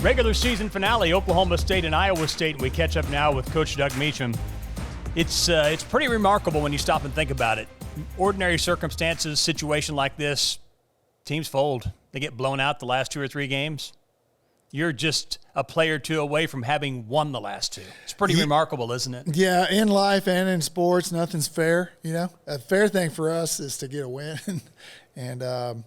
Regular season finale, Oklahoma State and Iowa State, and we catch up now with Coach Doug Meacham. It's pretty remarkable when you stop and think about it. Ordinary circumstances, situation like this, teams fold. They get blown out the last 2 or 3 games. You're just a play or two away from having won the last 2. It's pretty remarkable, isn't it? Yeah, in life and in sports, nothing's fair. You know, a fair thing for us is to get a win, and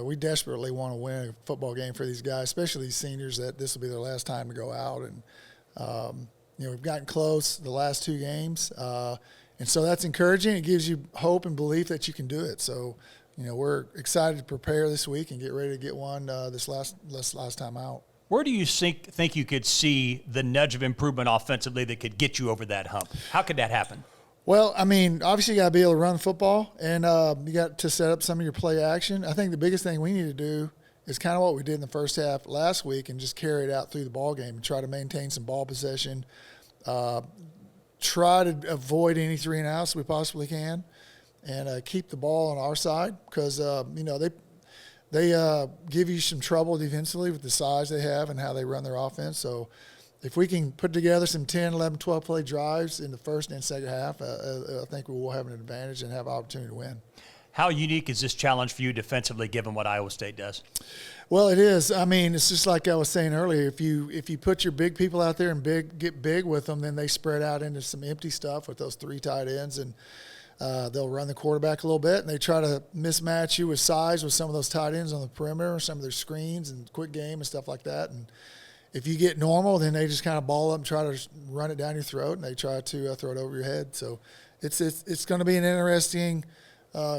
we desperately want to win a football game for these guys, especially these seniors, that this will be their last time to go out. And, we've gotten close the last 2 games. And so that's encouraging. It gives you hope and belief that you can do it. So, we're excited to prepare this week and get ready to get one this last time out. Where do you think you could see the nudge of improvement offensively that could get you over that hump? How could that happen? Well, obviously you got to be able to run the football, and you got to set up some of your play action. I think the biggest thing we need to do is kind of what we did in the first half last week and just carry it out through the ball game and try to maintain some ball possession, try to avoid any 3-and-outs we possibly can, and keep the ball on our side because, they give you some trouble defensively with the size they have and how they run their offense. So if we can put together some 10, 11, 12-play drives in the first and second half, I think we will have an advantage and have an opportunity to win. How unique is this challenge for you defensively given what Iowa State does? Well, it is. It's just like I was saying earlier. If you put your big people out there and get big with them, then they spread out into some empty stuff with those 3 tight ends, and they'll run the quarterback a little bit, and they try to mismatch you with size with some of those tight ends on the perimeter, some of their screens and quick game and stuff like that. And if you get normal, then they just kind of ball up and try to run it down your throat, and they try to throw it over your head. So it's going to be an interesting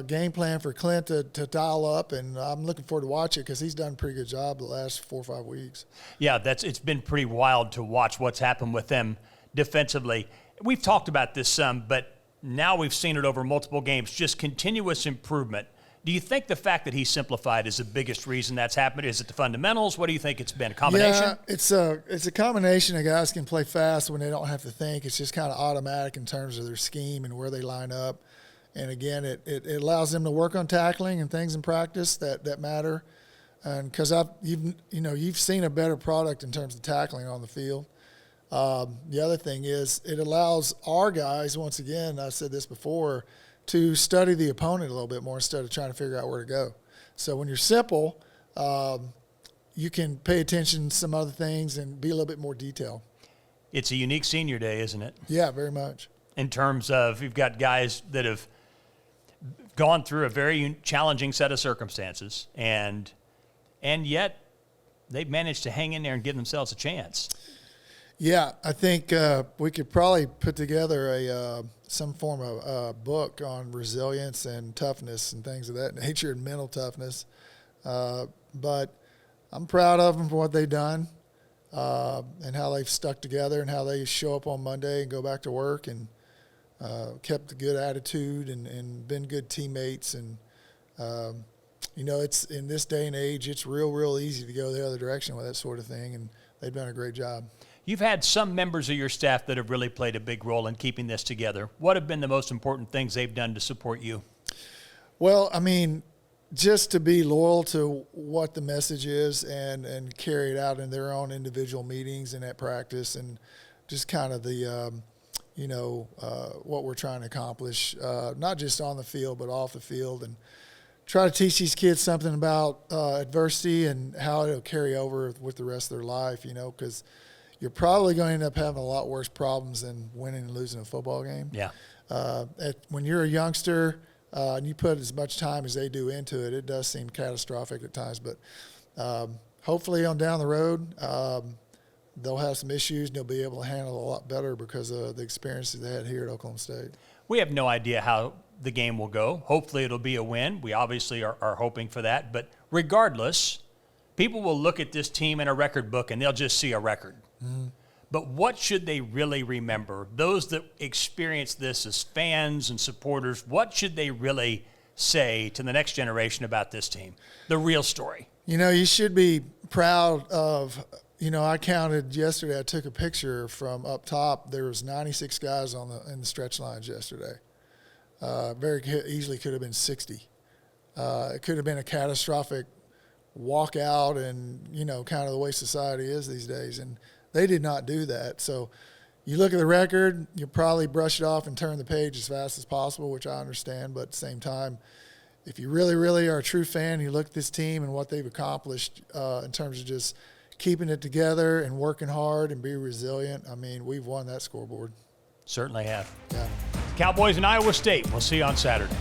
game plan for Clint to dial up, and I'm looking forward to watch it because he's done a pretty good job the last 4 or 5 weeks. Yeah, it's been pretty wild to watch what's happened with them defensively. We've talked about this some, but now we've seen it over multiple games, just continuous improvement. Do you think the fact that he simplified is the biggest reason that's happened? Is it the fundamentals? What do you think it's been? A combination? Yeah, it's a combination of guys can play fast when they don't have to think. It's just kind of automatic in terms of their scheme and where they line up. And, again, it allows them to work on tackling and things in practice that matter. And because you've seen a better product in terms of tackling on the field. The other thing is it allows our guys, once again, I said this before, to study the opponent a little bit more instead of trying to figure out where to go. So when you're simple, you can pay attention to some other things and be a little bit more detailed. It's a unique senior day, isn't it? Yeah, very much. In terms of you've got guys that have gone through a very challenging set of circumstances, and yet they've managed to hang in there and give themselves a chance. Yeah, I think we could probably put together some form of book on resilience and toughness and things of that nature and mental toughness. But I'm proud of them for what they've done and how they've stuck together and how they show up on Monday and go back to work and kept a good attitude and been good teammates. And, it's in this day and age, it's real easy to go the other direction with that sort of thing, and they've done a great job. You've had some members of your staff that have really played a big role in keeping this together. What have been the most important things they've done to support you? Well, just to be loyal to what the message is and carry it out in their own individual meetings and at practice, and just kind of the, what we're trying to accomplish, not just on the field but off the field, and try to teach these kids something about adversity and how it'll carry over with the rest of their life, because you're probably going to end up having a lot worse problems than winning and losing a football game. Yeah. When you're a youngster and you put as much time as they do into it, it does seem catastrophic at times. But hopefully on down the road, they'll have some issues and they'll be able to handle it a lot better because of the experiences they had here at Oklahoma State. We have no idea how the game will go. Hopefully it'll be a win. We obviously are hoping for that. But regardless, people will look at this team in a record book and they'll just see a record. Mm-hmm. But what should they really remember? Those that experience this as fans and supporters, what should they really say to the next generation about this team? The real story. You should be proud of, I counted yesterday, I took a picture from up top. There was 96 guys in the stretch lines yesterday. Very easily could have been 60. It could have been a catastrophic walk out and, kind of the way society is these days. And they did not do that. So you look at the record, you probably brush it off and turn the page as fast as possible, which I understand. But at the same time, if you really, really are a true fan, you look at this team and what they've accomplished in terms of just keeping it together and working hard and be resilient. I mean, we've won that scoreboard. Certainly have. Yeah. Cowboys and Iowa State. We'll see you on Saturday.